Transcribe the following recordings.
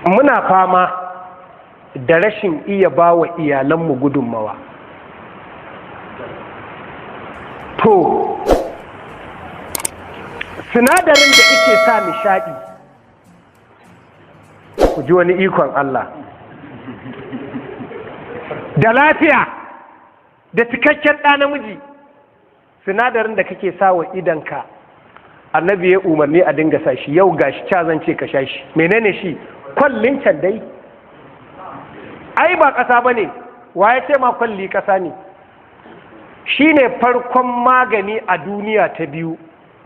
muna fama da rashin iya ba wa iyalanmu gudunmawa. To sinadarin da ike sa nishaɗi, ku ji wani ikon Allah, da lafiya da cikakken ɗa namiji, sinadarin da kake sa wa idanka annabi ya umarni a dinga sa shi. Yau gashi zan ce ka sha shi. Menene shi? Kwallin can dai. Ai ba ƙasa ba ne, wa ya ce ma kwalli ƙasa ne? Shi ne farkon magani a duniya ta biyu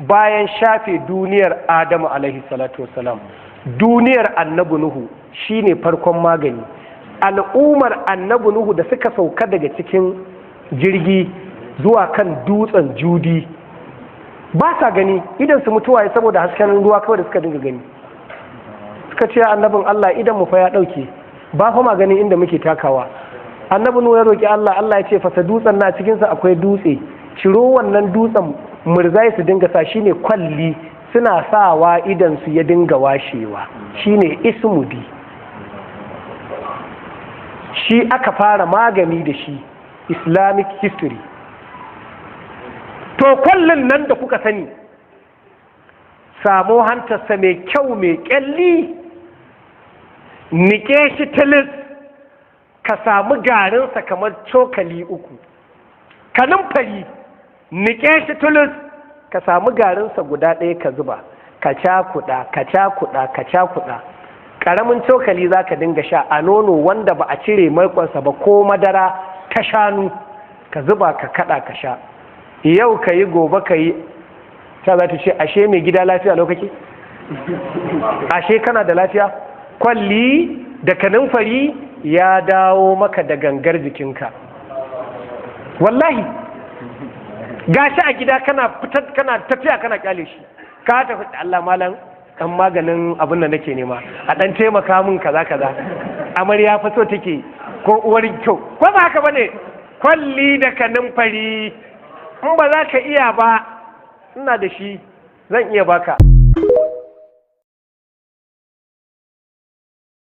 bayan shafe duniyar Adamu alaihi salatu wassalam. Duniyar annabi Nuhu shi ne farkon magani. Al'ummar annabi Nuhu da suka sauka daga cikin jirgi zuwa kan dutsen Judi ba sa gani, idan su mutuwa saboda hasken ruwa kawai da suka dinga gani. Suka ce annabin Allah, idan mu fa ya dauke, ba fa ma gani inda muke takawa. Annabi Nuhu ya roki Allah, Allah ya ce fasa dutsen na cikin sa akwai dutse, ciro wannan dutsen murzai su dinga sa, shine kwalli, suna sawa idan su ya dinga washewa, shine ismudi. Shi aka fara magani da shi, Islamic history. To kwallon nan da kuka sani, samo hantarsa mai kyau mai kyalli, nike shi tilis, ka samu garinsa kamar cokali 3, kanumfari nike shi tilis, ka samu garinsa guda 1 ka zuba, ka cakuɗa ka cakuɗa ka cakuɗa. Ƙaramin cokali za ka dinga sha a nono wanda ba a cire maikonsa ba ko madara ta shanu, ka zuba ka kaɗa ka sha. Yau ka yi gobe ka yi, ta za ta ce ashe mai gida lafiya lokaci? Ashe kana da lafiya? Kwalli da kanumfari ya dawo maka da gangar jikinka. Wallahi gashi a gida kana tafiya kana kyale shi, ka tafi Allah malam dan maganin abin da nake nema, a dan taimaka min kaza kaza, amarya fa so take ko uwar kyau, ko ba haka bane? Kwalli da kanumfari in ba za ka iya ba, ina da shi, zan iya baka.